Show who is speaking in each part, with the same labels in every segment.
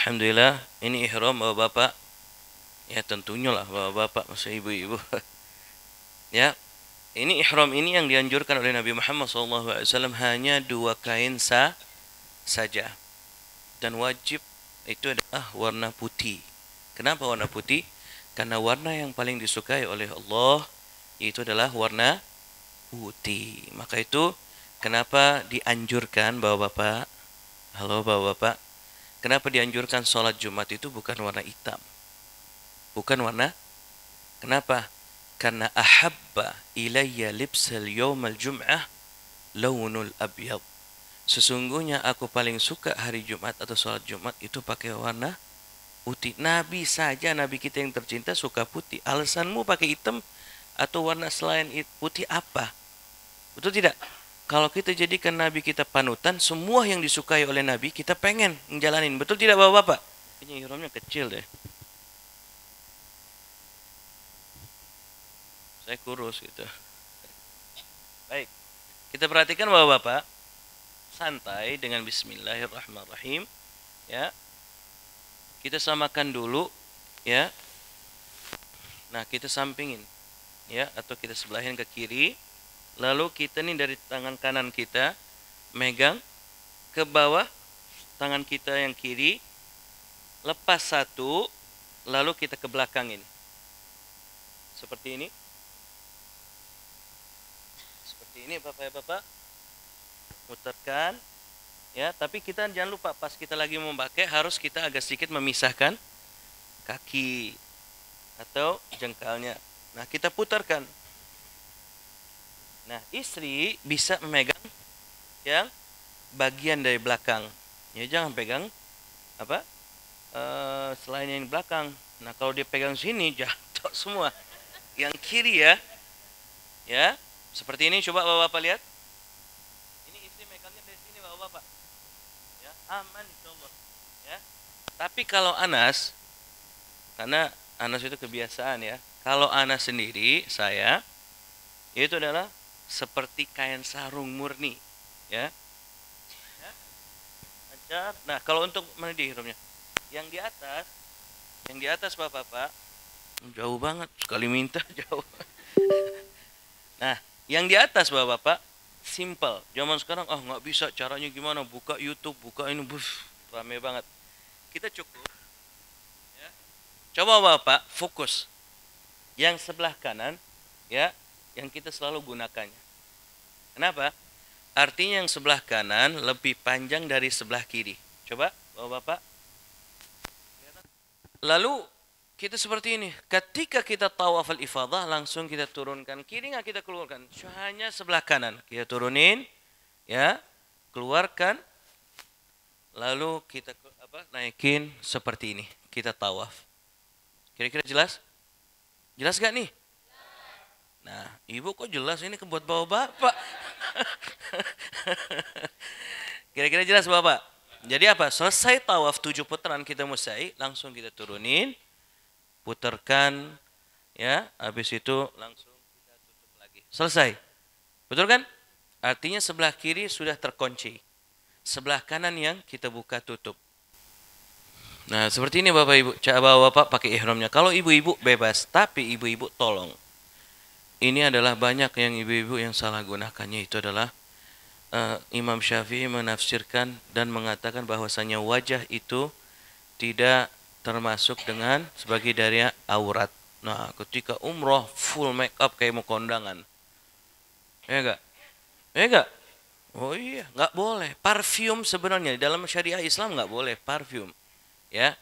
Speaker 1: Alhamdulillah, ini ihram bapak-bapak. Ya tentunya lah bapak-bapak, masa ibu-ibu. Ya, ini ihram ini yang dianjurkan oleh Nabi Muhammad SAW hanya 2 kain saja. Dan wajib itu adalah warna putih. Kenapa warna putih? Karena warna yang paling disukai oleh Allah itu adalah warna putih. Maka itu kenapa dianjurkan bapak-bapak? Halo bapak-bapak. Kenapa dianjurkan sholat Jumat itu bukan warna hitam? Bukan warna. Kenapa? Karena ahabba ilayya libsal yawmal jum'ah launul abyad. Sesungguhnya aku paling suka hari Jumat atau sholat Jumat itu pakai warna putih. Nabi saja, Nabi kita yang tercinta suka putih. Alasanmu pakai hitam atau warna selain putih apa? Betul tidak? Kalau kita jadikan Nabi kita panutan, semua yang disukai oleh Nabi kita pengen menjalanin. Betul tidak bapak-bapak? Ini ihramnya kecil deh. Saya kurus gitu. Baik. Kita perhatikan bapak-bapak. Santai dengan bismillahirrahmanirrahim. Ya. Kita samakan dulu. Ya. Nah, kita sampingin. Ya, atau kita sebelahin ke kiri. Lalu kita nih dari tangan kanan kita megang ke bawah tangan kita yang kiri, lepas satu, lalu kita ke belakang ini. Seperti ini. Seperti ini bapak-bapak. Muterkan. Ya, tapi kita jangan lupa pas kita lagi memakai harus kita agak sedikit memisahkan kaki atau jengkalnya. Nah, kita putarkan. Nah, istri bisa memegang yang bagian dari belakang. Ya, jangan pegang apa? Selain yang belakang. Nah, kalau dia pegang sini jatuh semua. Yang kiri ya. Ya, seperti ini coba bapak-bapak lihat. Ini istri megangnya dari sini bapak-bapak. Ya, aman insyaallah. Ya. Tapi kalau Anas, karena Anas itu kebiasaan ya. Kalau Anas sendiri, saya itu adalah seperti kain sarung murni, ya. Lancar. Nah, kalau untuk mana di ihramnya? Yang di atas bapak-bapak, jauh banget, sekali minta jauh. Nah, yang di atas bapak-bapak, simple. Zaman sekarang, nggak bisa, caranya gimana? Buka YouTube, buka ini, rame banget. Kita cukup, ya. Coba bapak fokus. Yang sebelah kanan, ya, yang kita selalu gunakannya. Kenapa? Artinya yang sebelah kanan lebih panjang dari sebelah kiri. Coba, bapak-bapak. Lalu kita seperti ini. Ketika kita tawaf al-ifadah, langsung kita turunkan. Kiri nggak kita keluarkan. Hanya sebelah kanan. Kita turunin, ya, keluarkan. Lalu kita naikin seperti ini. Kita tawaf. Kira-kira jelas? Jelas gak nih? Nah, ibu kok jelas ini buat bapak-bapak. Kira-kira jelas bapak? Jadi apa? Selesai tawaf 7 putaran kita musai, langsung kita turunin, putarkan, ya. Habis itu langsung kita tutup lagi. Selesai. Betul kan? Artinya sebelah kiri sudah terkunci. Sebelah kanan yang kita buka tutup. Nah, seperti ini bapak ibu. Bapak pakai ihramnya. Kalau ibu-ibu bebas, tapi ibu-ibu tolong. Ini adalah banyak yang ibu-ibu yang salah gunakannya. Itu adalah Imam Syafi'i menafsirkan dan mengatakan bahwasanya wajah itu tidak termasuk dengan sebagai dari aurat. Nah, ketika umroh full make up kayak mau kondangan. Ya enggak? Ya enggak? Oh iya, enggak boleh. Parfum sebenarnya di dalam syariah Islam enggak boleh parfum. Ya.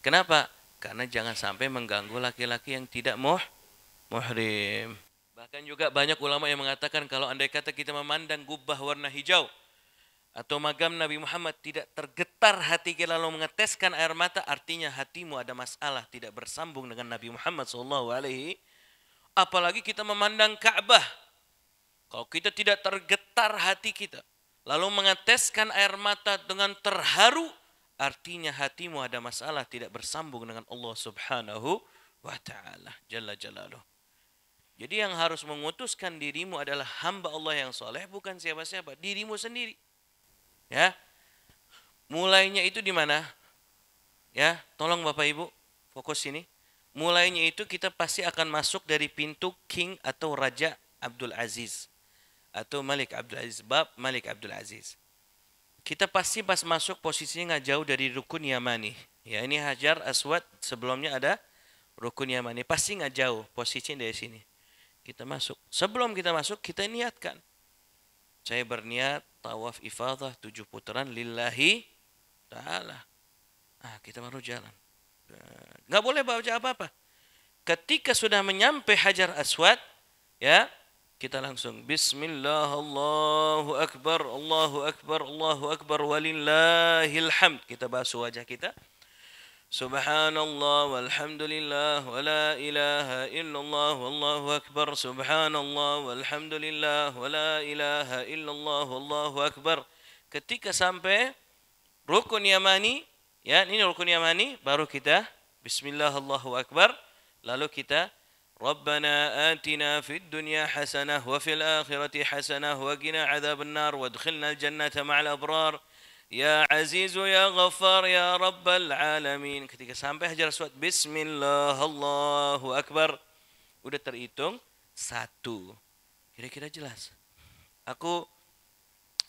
Speaker 1: Kenapa? Karena jangan sampai mengganggu laki-laki yang tidak muhrim. Bahkan juga banyak ulama yang mengatakan kalau andai kata kita memandang gubbah warna hijau atau magam Nabi Muhammad tidak tergetar hati kita lalu mengeteskan air mata, artinya hatimu ada masalah, tidak bersambung dengan Nabi Muhammad SAW. Apalagi kita memandang Ka'bah. Kalau kita tidak tergetar hati kita, lalu mengeteskan air mata dengan terharu, artinya hatimu ada masalah, tidak bersambung dengan Allah Subhanahu wa Ta'ala Jalla Jalaluh. Jadi yang harus mengutuskan dirimu adalah hamba Allah yang soleh, bukan siapa-siapa, dirimu sendiri. Ya, mulainya itu di mana? Ya, tolong Bapak Ibu fokus sini. Mulainya itu kita pasti akan masuk dari pintu King atau Raja Abdul Aziz atau Malik Abdul Aziz, bab Malik Abdul Aziz. Kita pasti pas masuk posisinya nggak jauh dari Rukun Yamani. Ya, ini Hajar Aswad, sebelumnya ada Rukun Yamani. Pasti nggak jauh posisinya dari sini. Kita masuk. Sebelum kita masuk, kita niatkan. Saya berniat tawaf ifadah 7 putaran lillahi ta'ala. Kita baru jalan. Nggak boleh baca apa-apa. Ketika sudah menyampai Hajar Aswad, ya, kita langsung Bismillah, Allahu Akbar, Allahu Akbar, Allahu Akbar, walillahil hamd. Kita basuh wajah kita. Subhanallah walhamdulillah wa la ilaha illallah wallahu akbar. Subhanallah walhamdulillah wa la ilaha illallah wallahu akbar. Ketika sampai Rukun Yamani, ya, ini Rukun Yamani, baru kita Bismillah, Allahu Akbar. Lalu kita Rabbana atina fid dunya hasanah wa fil akhirati hasanah wa qina adzabannar wadkhilnal jannata ma'al abrar ya azizu ya ghaffar ya rabbal alamin. Ketika sampai Hajar Aswad, Bismillah, Allahu Akbar, udah terhitung 1. Kira-kira jelas? Aku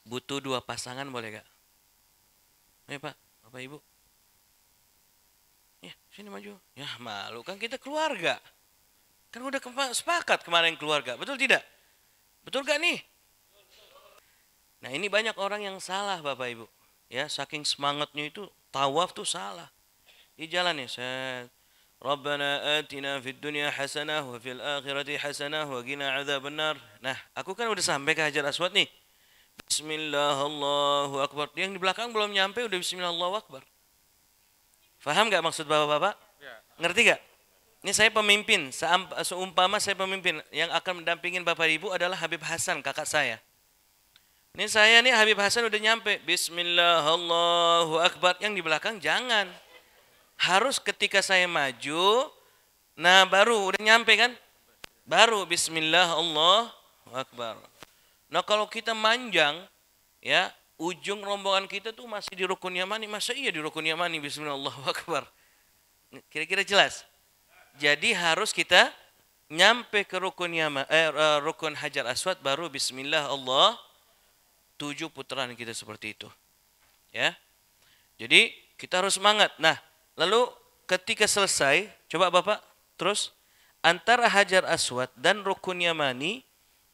Speaker 1: butuh 2 pasangan, boleh gak? Ayo Pak, Bapak Ibu. Ya, sini maju. Ya, malu kan kita keluarga. Kan udah sepakat kemarin keluarga, betul tidak? Betul gak nih? Nah, ini banyak orang yang salah Bapak Ibu. Ya, saking semangatnya itu tawaf tuh salah. Di jalan nih, saya Rabbana atina fid dunya hasanah wa fil akhirati hasanah wa qina adzabannar. Nah, aku kan udah sampai ke Hajar Aswad nih. Bismillah, Allahu Akbar. Yang di belakang belum nyampe udah Bismillah, Allahu Akbar. Faham gak maksud Bapak-bapak? Ngerti gak? Ini saya pemimpin, seumpama saya pemimpin, yang akan mendampingin Bapak Ibu adalah Habib Hasan, kakak saya. Ini saya nih, Habib Hasan udah nyampe, Bismillah, Allahu Akbar. Yang di belakang jangan. Harus ketika saya maju, nah baru udah nyampe kan? Baru Bismillah, Allahu Akbar. Nah kalau kita manjang, ya, ujung rombongan kita tuh masih di Rukun Yamani. Masa iya di Rukun Yamani Bismillah, Allahu Akbar? Kira-kira jelas? Jadi harus kita nyampe ke Rukun Hajar Aswad baru Bismillah, Allah, 7 putaran kita seperti itu. Ya. Jadi kita harus semangat. Nah, lalu ketika selesai, coba Bapak terus antara Hajar Aswad dan Rukun Yamani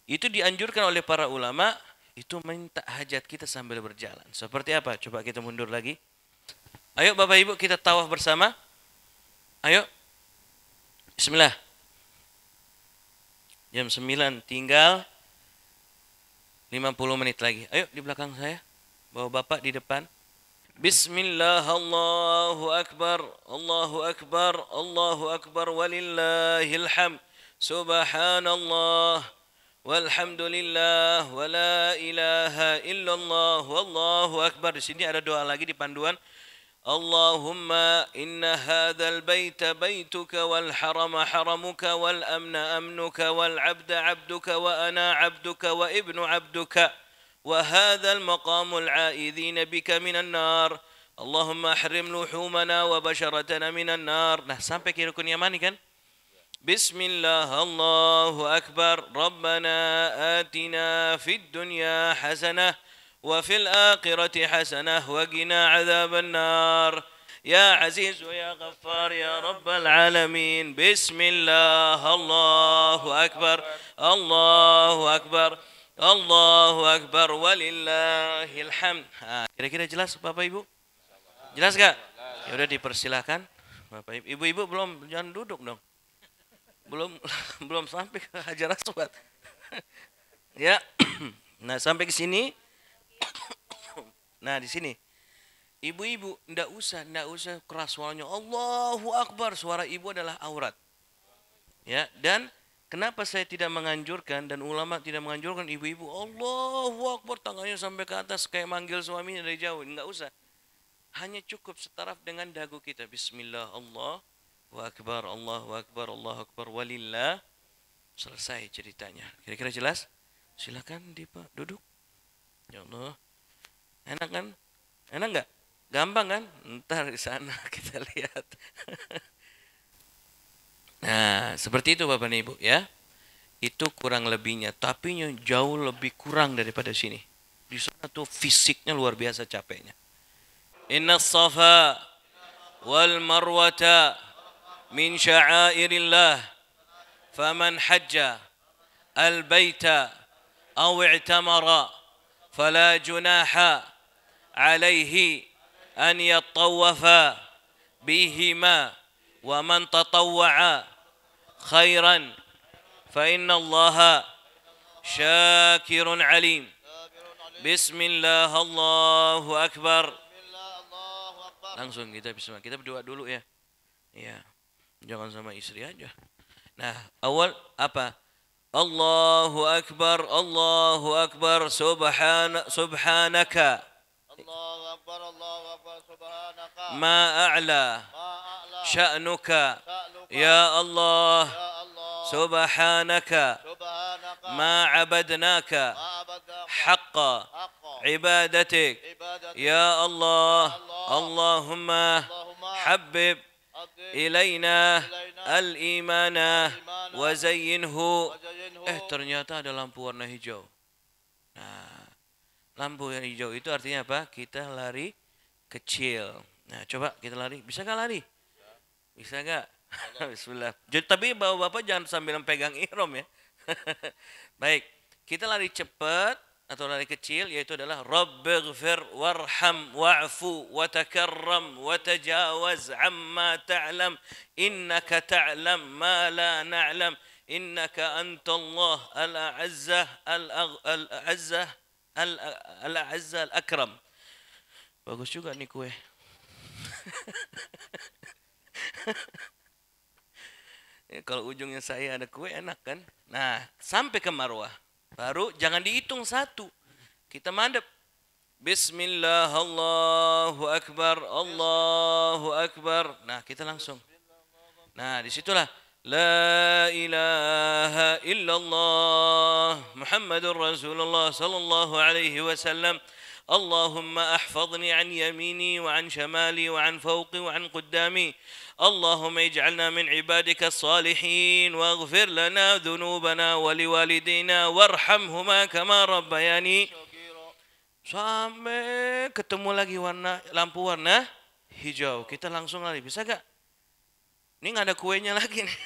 Speaker 1: itu dianjurkan oleh para ulama itu minta hajat kita sambil berjalan. Seperti apa? Coba kita mundur lagi. Ayo Bapak Ibu kita tawaf bersama. Ayo. Bismillah. Jam 9 tinggal 50 menit lagi. Ayo di belakang saya. Bawa Bapak di depan. Bismillah, Allahu Akbar, Allahu Akbar, Allahu Akbar, walillahil hamd. Subhanallah, walhamdulillah, wa la ilaha illallah, wallahu akbar. Di sini ada doa lagi di panduan. Allahumma inna hadzal baita baituka wal harama haramuka wal amna amnuka wal abda abduka wa ana abduka wa ibnu abduka wa hadzal maqamul aidina bika minan nar. Allahumma ahrim luhumana wa basharatana minan nar. Nah, sampai ke Rukun Yamani kan? Bismillah, Allahu Akbar. Rabbana atina fid dunya hasanah wa fil akhirati hasanah wa qina adzaban nar. Ya Aziz ya Ghaffar ya Rabbal alamin. Bismillah, Allahu Akbar. Allahu Akbar. Allahu Akbar walillahil hamd. Kira-kira jelas Bapak Ibu? Jelas gak? Ya udah dipersilakan. Bapak Ibu belum, jangan duduk dong. Belum belum sampai ke Hajar Aswad. Ya. Nah, sampai ke sini. Nah, di sini. Ibu-ibu enggak usah keras suaranya. Allahu Akbar. Suara ibu adalah aurat. Ya, dan kenapa saya tidak menganjurkan dan ulama tidak menganjurkan ibu-ibu Allahu Akbar tangannya sampai ke atas kayak manggil suaminya dari jauh. Enggak usah. Hanya cukup setaraf dengan dagu kita. Bismillah, Allahu Akbar, Allahu Akbar, Allahu Akbar, walillah. Selesai ceritanya. Kira-kira jelas? Silakan Pak duduk. Ya Allah. Enak kan? Enak nggak? Gampang kan? Ntar di sana kita lihat. Nah, seperti itu Bapak dan Ibu ya. Itu kurang lebihnya, tapi jauh lebih kurang daripada sini. Di sana tuh fisiknya luar biasa capeknya. Inna safa wal marwata min sya'airillah faman hajja al baita aw i'tamara fala junaha alaihi an yattawafa bihima wa man tatawwa'a khairan fa inna allaha syakirun alim. Bismillah, Allahu Akbar. Langsung kita bismillah. Kita berdoa dulu ya. Iya. Jangan sama istri aja. Nah, awal apa? Allahu Akbar, Allahu Akbar, subhanaka. Allahu Akbar, subhanaka. Ma a'la sya'nuka. Ya Allah, subhanaka. Ma abadnaka haqqa ibadatik. Ya Allah, Allahumma habbib ilaina al-imana wa zayyinhu. Ternyata ada lampu warna hijau. Nah, lampu yang hijau itu artinya apa? Kita lari kecil. Nah, coba kita lari. Bisa nggak lari? Bisa nggak? Bismillah. Tapi bapak jangan sambil pegang ihram ya. Baik, kita lari cepat atau lari kecil, yaitu adalah Rabbighfir warham wa'fu wa takarram wa tajawaz amma ta'lam innaka ta'lam ma la na'lam innaka antallah al-a'izzah al-a'izzah al-a'izzah al-akram. Bagus juga nih kue. Ya, kalau ujungnya saya ada kue enak kan. Nah, sampai ke Marwah baru jangan dihitung satu. Kita mandep. Bismillah, Allahu Akbar, Allahu Akbar. Nah, kita langsung. Nah, disitulah La ilaha illallah Muhammadur Rasulullah sallallahu alaihi wasallam. Allahumma ahfadni an yamini wa an shamali wa an fawqi wa an qaddami. اللهم اجعلنا من عبادك الصالحين واغفر لنا ذنوبنا ولوالدينا وارحمهما كما ربياني. Sampai ketemu lagi lampu warna hijau. Kita langsung lari. Bisa gak? Ini nggak ada kuenya lagi nih.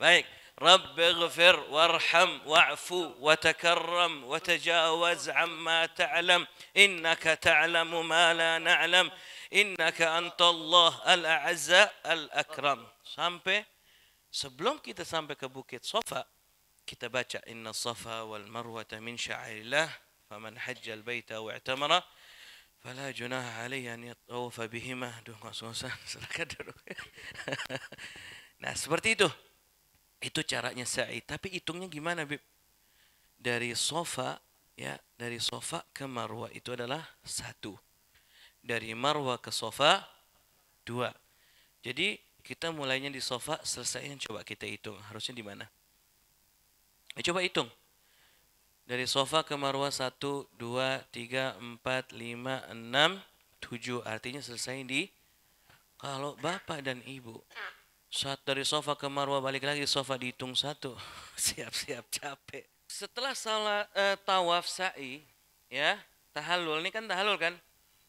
Speaker 1: Baik. Rabbighfir warham wa'fu wa takarram wa tajawaz amma ta'lam innaka ta'lamu ma la na'lam. Innaka antallah al-a'azza al-akram. Sampai sebelum kita sampai ke Bukit Safa, kita baca inna safa wal marwata min sya'airillah faman hajjal baita wa i'tamara fala junaha alayhi an yatawafa bihima. Aduh, ngos-ngosan. Silakan duduk. Nah, seperti itu. Itu caranya sa'i. Tapi hitungnya gimana, Bib? Dari Safa ya, dari Safa ke Marwah itu adalah 1. Dari Marwah ke Safa 2. Jadi kita mulainya di Safa, selesainya coba kita hitung. Harusnya di mana? Coba hitung. Dari Safa ke Marwah 1, 2, 3, 4, 5, 6, 7. Artinya selesai di. Kalau bapak dan ibu saat dari Safa ke Marwah balik lagi Safa dihitung 1. Siap-siap capek. Setelah salat tawaf sa'i ya, tahallul. Ini kan tahallul kan?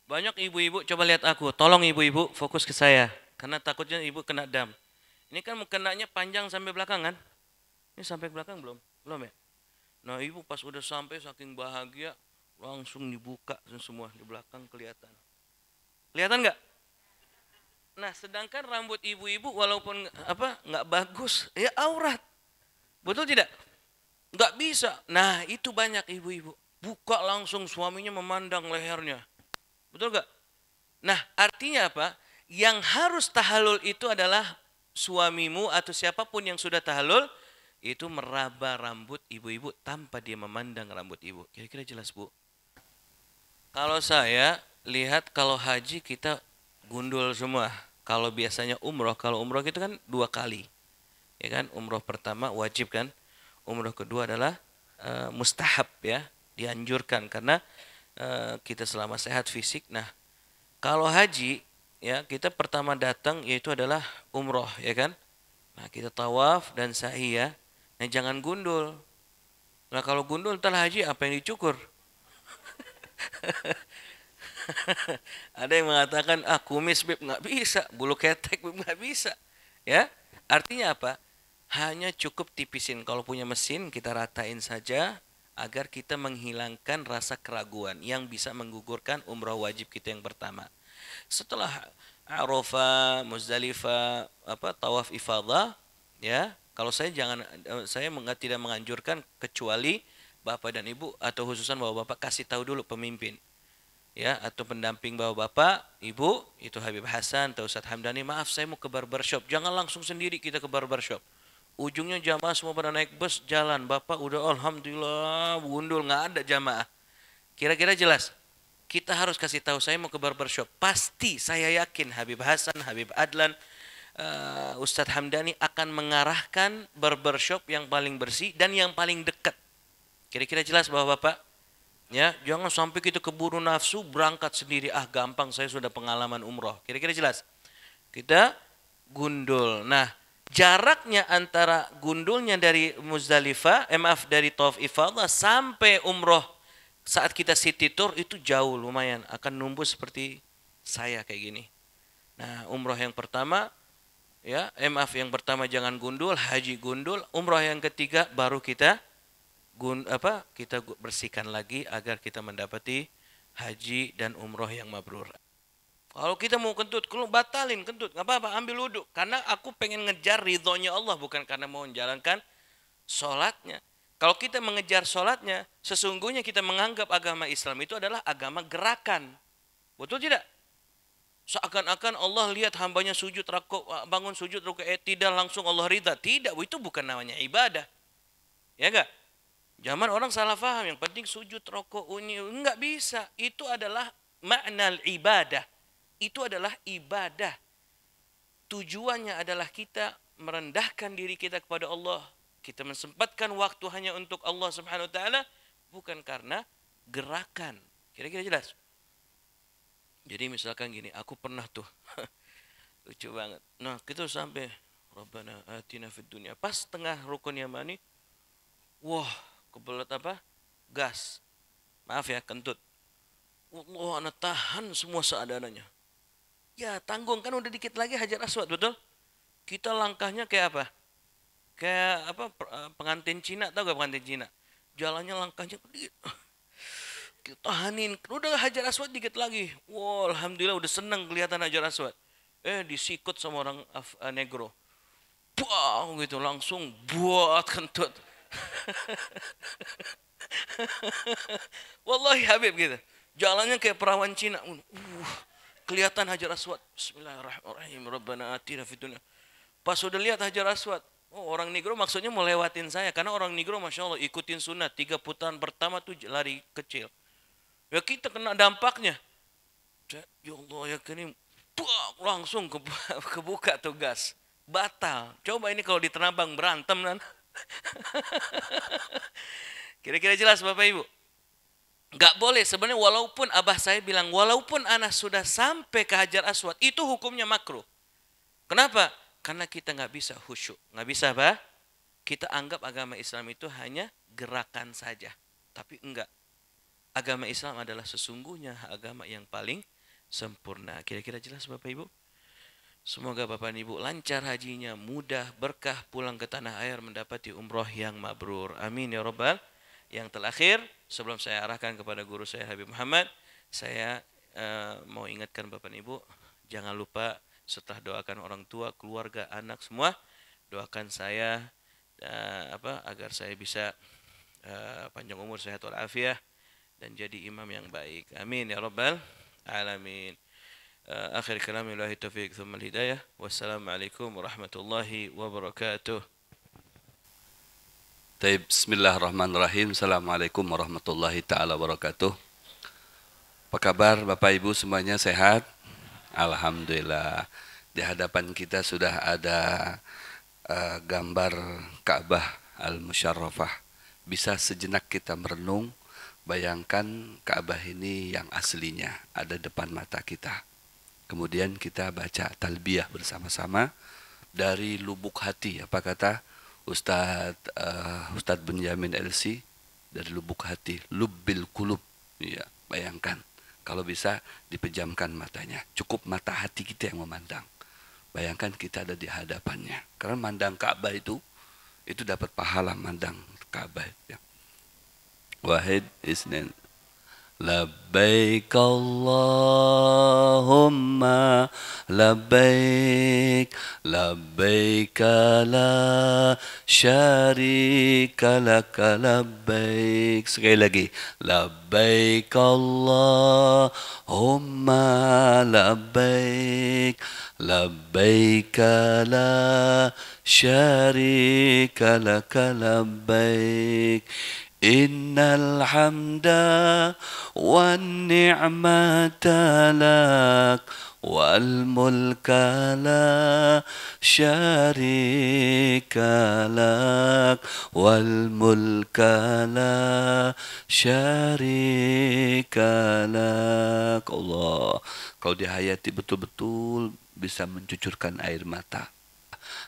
Speaker 1: Banyak ibu-ibu, coba lihat aku. Tolong ibu-ibu fokus ke saya. Karena takutnya ibu kena dam. Ini kan kenanya panjang sampai belakang kan? Ini sampai belakang belum? Belum ya? Nah, ibu pas udah sampai saking bahagia, langsung dibuka semua di belakang kelihatan. Kelihatan nggak? Nah, sedangkan rambut ibu-ibu walaupun nggak bagus, ya aurat. Betul tidak? Nggak bisa. Nah, itu banyak ibu-ibu. Buka langsung suaminya memandang lehernya. Betul nggak? Nah, artinya apa? Yang harus tahallul itu adalah suamimu atau siapapun yang sudah tahallul itu meraba rambut ibu-ibu tanpa dia memandang rambut ibu. Kira-kira jelas, Bu? Kalau saya lihat kalau haji kita gundul semua. Kalau biasanya umroh, kalau umroh itu kan 2 kali. Ya kan? Umroh pertama wajib kan? Umroh kedua adalah mustahab ya, dianjurkan karena kita selama sehat fisik. Nah, kalau haji ya kita pertama datang yaitu adalah umroh ya kan. Nah kita tawaf dan sa'i ya. Nah jangan gundul. Nah kalau gundul ntar haji apa yang dicukur? Ada yang mengatakan kumis beb nggak bisa, bulu ketek beb nggak bisa. Ya artinya apa? Hanya cukup tipisin. Kalau punya mesin kita ratain saja agar kita menghilangkan rasa keraguan yang bisa menggugurkan umroh wajib kita yang pertama. Setelah Arafah, Muzdalifah, tawaf ifadah, ya. Kalau saya tidak menganjurkan kecuali Bapak dan Ibu atau khususan Bapak-bapak kasih tahu dulu pemimpin. Ya, atau pendamping Bapak, Ibu, itu Habib Hasan atau Ustadz Hamdani, maaf saya mau ke barbershop. Jangan langsung sendiri kita ke barbershop. Ujungnya jamaah semua pada naik bus jalan. Bapak udah alhamdulillah gundul nggak ada jamaah. Kira-kira jelas? Kita harus kasih tahu saya mau ke barbershop. Pasti saya yakin Habib Hasan, Habib Adlan, Ustadz Hamdani akan mengarahkan barbershop yang paling bersih dan yang paling dekat. Kira-kira jelas Bapak-bapak? Ya, jangan sampai kita keburu nafsu berangkat sendiri. Gampang saya sudah pengalaman umroh. Kira-kira jelas? Kita gundul. Nah, jaraknya antara gundulnya dari Muzdalifah, dari Thauf Ifadah sampai umroh saat kita city tour itu jauh lumayan, akan numbuh seperti saya kayak gini. Nah, umroh yang pertama ya, yang pertama jangan gundul, haji gundul, umroh yang ketiga baru kita kita bersihkan lagi agar kita mendapati haji dan umroh yang mabrur. Kalau kita mau kentut, kalau batalin kentut, nggak apa-apa, ambil wudhu. Karena aku pengen ngejar ridhonya Allah, bukan karena mau menjalankan sholatnya. Kalau kita mengejar sholatnya, sesungguhnya kita menganggap agama Islam itu adalah agama gerakan. Betul tidak? Seakan-akan Allah lihat hambanya sujud, bangun sujud, tidak langsung Allah ridha. Tidak, itu bukan namanya ibadah. Ya enggak? Zaman orang salah paham, yang penting sujud, rokok, enggak bisa. Itu adalah makna ibadah. Itu adalah ibadah. Tujuannya adalah kita merendahkan diri kita kepada Allah. Kita mensempatkan waktu hanya untuk Allah Subhanahu wa taala, bukan karena gerakan. Kira-kira jelas? Jadi misalkan gini, aku pernah tuh lucu banget. Nah, kita sampai Rabbana atina fid dunya. Pas tengah rukun yamani, wah, kebelet gas. Maaf ya, kentut. Allah, anak tahan semua seadanya. Ya, tanggung kan udah dikit lagi Hajar Aswad, betul? Kita langkahnya kayak apa? Kayak pengantin Cina, tahu gak pengantin Cina? Jalannya langkahnya kita tahanin. Udah Hajar Aswad dikit lagi. Wow, alhamdulillah udah seneng kelihatan Hajar Aswad. Disikut sama orang negro. Wow, gitu langsung buat kentut. Wallahi Habib gitu. Jalannya kayak perawan Cina. Kelihatan Hajar Aswad. Bismillahirrahmanirrahim. Rabbana atina fid dunya. Pas udah lihat Hajar Aswad. Orang negro maksudnya mau lewatin saya. Karena orang negro Masya Allah ikutin sunnah. 3 putaran pertama tuh lari kecil. Ya kita kena dampaknya. Ya Allah ya kini. Langsung kebuka tuh gas. Batal. Coba ini kalau di Tanabang berantem kan. Kira-kira jelas Bapak Ibu? Gak boleh sebenarnya, walaupun abah saya bilang walaupun anak sudah sampai ke Hajar Aswad itu hukumnya makruh. Kenapa? Karena kita gak bisa khusyuk. Gak bisa apa? Kita anggap agama Islam itu hanya gerakan saja. Tapi enggak. Agama Islam adalah sesungguhnya agama yang paling sempurna. Kira-kira jelas Bapak Ibu? Semoga Bapak dan Ibu lancar hajinya, mudah, berkah, pulang ke tanah air mendapati umroh yang mabrur. Amin ya Rabbal. Yang terakhir, sebelum saya arahkan kepada guru saya Habib Muhammad, saya mau ingatkan Bapak dan Ibu, jangan lupa setelah doakan orang tua, keluarga, anak semua, doakan saya agar saya bisa panjang umur, sehat walafiat dan jadi imam yang baik. Amin ya rabbal alamin. Akhir kalam ilahi taufiq thumma hidayah. Wassalamualaikum warahmatullahi wabarakatuh.
Speaker 2: Taib, bismillahirrahmanirrahim. Assalamualaikum warahmatullahi ta'ala wabarakatuh. Apa kabar Bapak Ibu semuanya, sehat? Alhamdulillah. Di hadapan kita sudah ada gambar Ka'bah Al-Musyarrafah. Bisa sejenak kita merenung, bayangkan Ka'bah ini yang aslinya ada depan mata kita. Kemudian kita baca talbiyah bersama-sama dari lubuk hati. Apa kata Ustadz Benjamin LC? Dari lubuk hati, lubbil kulub. Ya, bayangkan kalau bisa dipejamkan matanya. Cukup mata hati kita yang memandang. Bayangkan kita ada di hadapannya. Karena mandang Ka'bah itu dapat pahala mandang Ka'bah. Ya. Wahid isnin. لبيك اللهم لبيك لبيك لا شريك لك لبيك. Sekali lagi, لبيك اللهم لبيك لبيك لا شريك لك لبيك إن الحمد والنعمة لك والملك لا شريك لك والملك لا شريك لك. Allah, kalau dihayati betul-betul bisa mencucurkan air mata.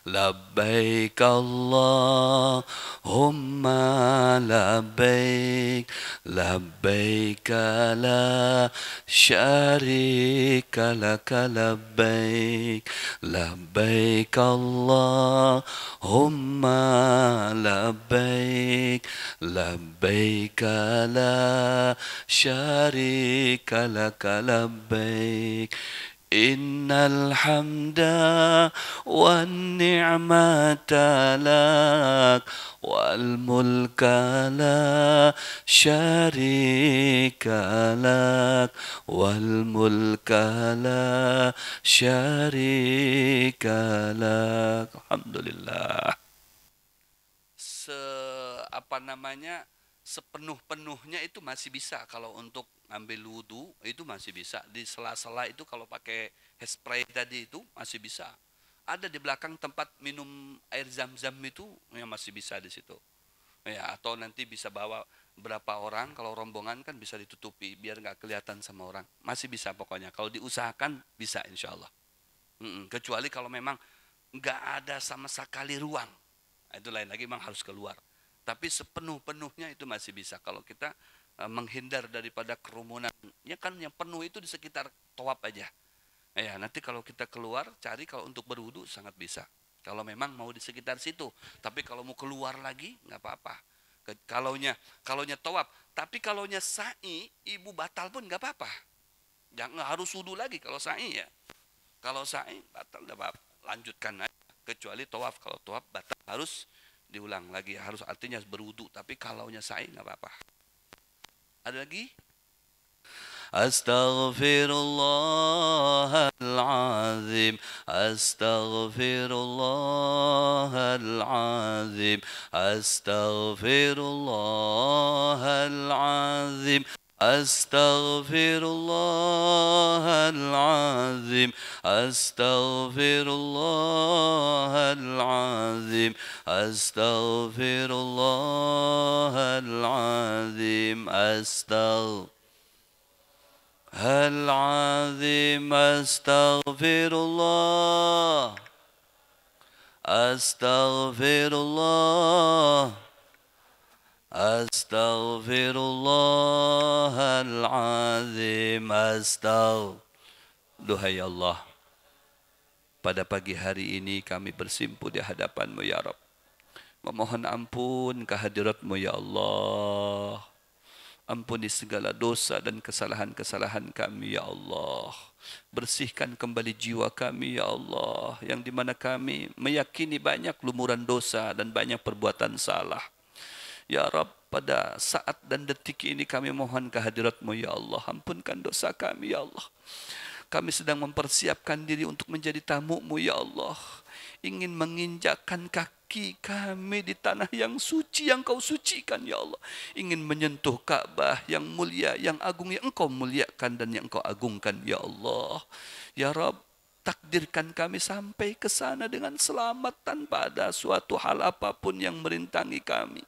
Speaker 2: لبيك اللهم لبيك لبيك لا شريك لك لبيك لبيك اللهم لبيك لبيك لا شريك لك لبيك إن الحمد والنعمة لك والملك لا شريك لك والملك لا شريك لك. Alhamdulillah. Sepenuh-penuhnya itu masih bisa. Kalau untuk ngambil wudhu itu masih bisa. Di sela-sela itu kalau pakai hairspray tadi itu masih bisa. Ada di belakang tempat minum air zam-zam itu yang masih bisa di situ. Ya, atau nanti bisa bawa berapa orang, kalau rombongan kan bisa ditutupi biar nggak kelihatan sama orang. Masih bisa pokoknya. Kalau diusahakan bisa insya Allah. Kecuali kalau memang nggak ada sama sekali ruang. Itu lain lagi, memang harus keluar. Tapi sepenuh-penuhnya itu masih bisa. Kalau kita menghindar daripada kerumunan, ya kan yang penuh itu di sekitar tawaf aja. Ya, nanti kalau kita keluar, cari kalau untuk berwudu sangat bisa. Kalau memang mau di sekitar situ. Tapi kalau mau keluar lagi, nggak apa-apa. Kalaunya tawaf. Tapi kalaunya sa'i, ibu batal pun nggak apa-apa. Jangan harus wudu lagi kalau sa'i ya. Kalau sa'i batal, nggak apa-apa. Lanjutkan aja. Kecuali tawaf. Kalau tawaf batal harus diulang lagi, harus artinya berwudu. Tapi kalaunya sa'i nggak apa-apa. Ada lagi? Astaghfirullahalazim, astaghfirullahalazim, astaghfirullahalazim. Astaghfirullahalazim, astaghfirullahalazim, astaghfirullahalazim, astaghfirullahalazim, astaghfirullah, astaghfirullah. Astaghfirullahalazim, Duhai Allah, pada pagi hari ini kami bersimpu di hadapan-Mu ya Rabb. Memohon ampun kehadirat-Mu ya Allah. Ampuni segala dosa dan kesalahan-kesalahan kami, ya Allah. Bersihkan kembali jiwa kami, ya Allah, yang dimana kami meyakini banyak lumuran dosa dan banyak perbuatan salah. Ya Rabb, pada saat dan detik ini kami mohon kehadirat-Mu, ya Allah. Ampunkan dosa kami, ya Allah. Kami sedang mempersiapkan diri untuk menjadi tamu-Mu, ya Allah. Ingin menginjakkan kaki kami di tanah yang suci, yang Kau sucikan, ya Allah. Ingin menyentuh Ka'bah yang mulia, yang agung, yang Engkau muliakan dan yang Engkau agungkan, ya Allah. Ya Rabb, takdirkan kami sampai ke sana dengan selamat tanpa ada suatu hal apapun yang merintangi kami,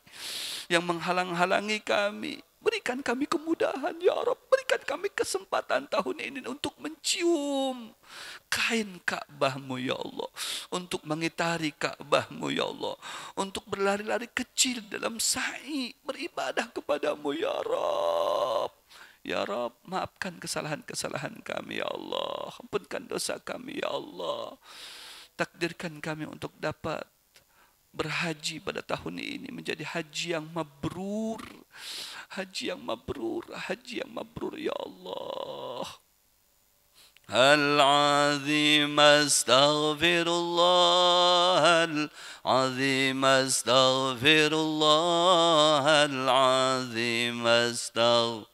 Speaker 2: yang menghalang-halangi kami. Berikan kami kemudahan, ya Rabb. Berikan kami kesempatan tahun ini untuk mencium kain Ka'bah-Mu, ya Allah. Untuk mengitari Ka'bah-Mu, ya Allah. Untuk berlari-lari kecil dalam sa'i beribadah kepada-Mu, ya Rabb. Ya Rabb, maafkan kesalahan-kesalahan kami, ya Allah. Ampunkan dosa kami, ya Allah. Takdirkan kami untuk dapat berhaji pada tahun ini menjadi haji yang mabrur. Haji yang mabrur, haji yang mabrur, ya Allah. العظيم استغفر الله العظيم استغفر الله العظيم استغفر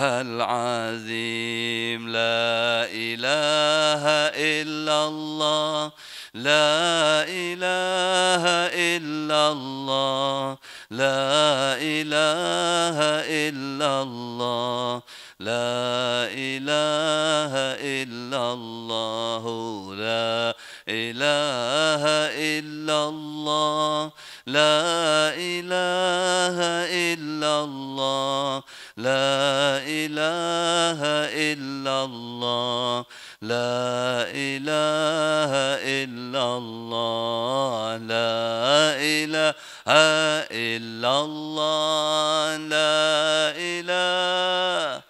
Speaker 2: العظيم لا إله إلا الله لا إله إلا الله لا إله إلا الله لا إله إلا الله لا إله إلا الله لا إله إلا الله لا إله إلا الله لا إله إلا الله لا إله إلا الله لا إله.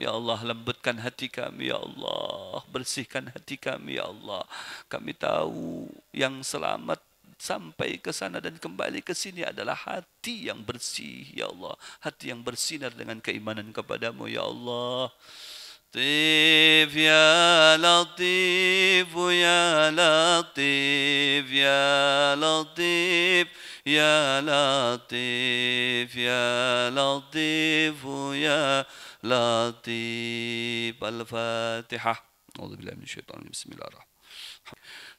Speaker 2: Ya Allah, lembutkan hati kami, ya Allah. Bersihkan hati kami, ya Allah. Kami tahu yang selamat sampai ke sana dan kembali ke sini adalah hati yang bersih, ya Allah. Hati yang bersinar dengan keimanan kepada-Mu, ya Allah. Latif ya Latif ya Latif ya Latif ya Latif ya Latif ya Latif. Al-Fatihah. A'udzubillahi minasyaitonir rajim. Bismillahirrahmanirrahim.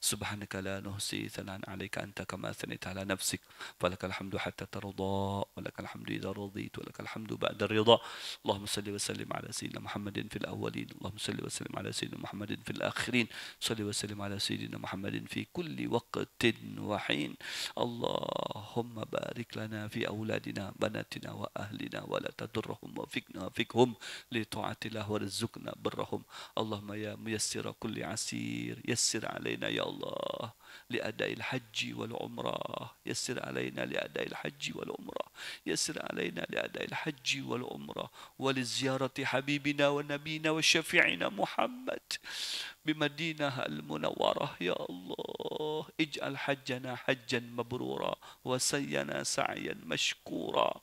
Speaker 2: سبحانك لا نحصي ثناء عليك أنت كما أثنيت على نفسك فلك الحمد حتى ترضى ولك الحمد إذا رضيت ولك الحمد بعد الرضا. اللهم صل وسلم على سيدنا محمد في الأولين اللهم صل وسلم على سيدنا محمد في الآخرين صل وسلم على سيدنا محمد في كل وقت وحين. اللهم بارك لنا في أولادنا بناتنا وأهلنا ولا تضرهم وفقنا وفقهم لطاعة الله ورزقنا برهم. اللهم يا ميسر كل عسير يسر علينا يا الله لأداء الحج والعمرة يسر علينا لأداء الحج والعمرة يسر علينا لأداء الحج والعمرة ولزيارة حبيبنا ونبينا وشفيعنا محمد بمدينة المنورة. يا الله اجعل حجنا حجا مبرورا وسعينا سعيا مشكورا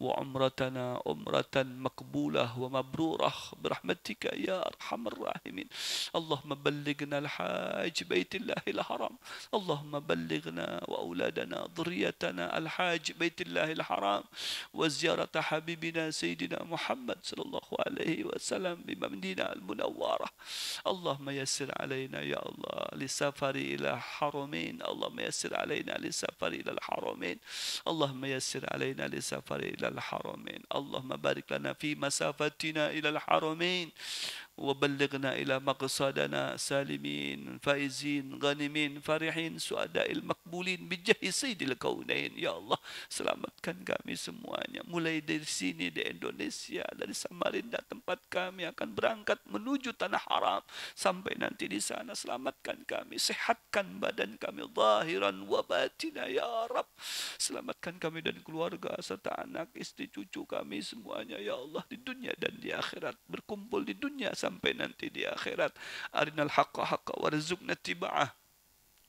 Speaker 2: وعمرتنا عمرة مقبولة ومبرورة برحمتك يا أرحم الراحمين. اللهم بلغنا الحاج بيت الله الحرام. اللهم بلغنا وأولادنا ذريتنا الحاج بيت الله الحرام وزيارة حبيبنا سيدنا محمد صلى الله عليه وسلم بمدينة المنورة. اللهم يسر علينا يا الله للسفر إلى الحرمين. اللهم يسر علينا للسفر إلى الحرمين. اللهم يسر علينا للسفر إلى الحرمين. اللهم بارك لنا في مسافتنا إلى الحرمين وبلغنا إلى مقصدنا سالمين فائزين غانمين فرحين سعداء المقبولين بجاه سيد الكونين. Ya Allah, selamatkan kami semuanya, mulai dari sini di Indonesia, dari Samarinda tempat kami akan berangkat menuju tanah haram, sampai nanti di sana selamatkan kami, sehatkan badan kami zahiran wa batina ya Rab. Selamatkan kami dan keluarga serta anak istri cucu kami semuanya ya Allah, di dunia dan di akhirat, berkumpul di dunia sampai nanti di akhirat. Arinal haqqa haqqa warzuqna tiba'ah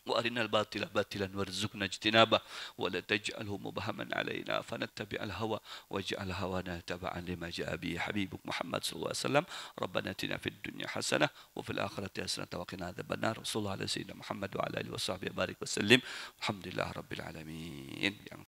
Speaker 2: وأرنا الباطل باطلا وارزقنا اجتنابه ولا تجعله مبهما علينا فنتبع الهوى واجعل هوانا تبعا لما جاء به حبيبك محمد صلى الله عليه وسلم. ربنا اتنا في الدنيا حسنة وفي الآخرة حسنة وقنا عذاب النار. وصلى الله على سيدنا محمد وعلى آله وصحبه وبارك وسلم. الحمد لله رب العالمين.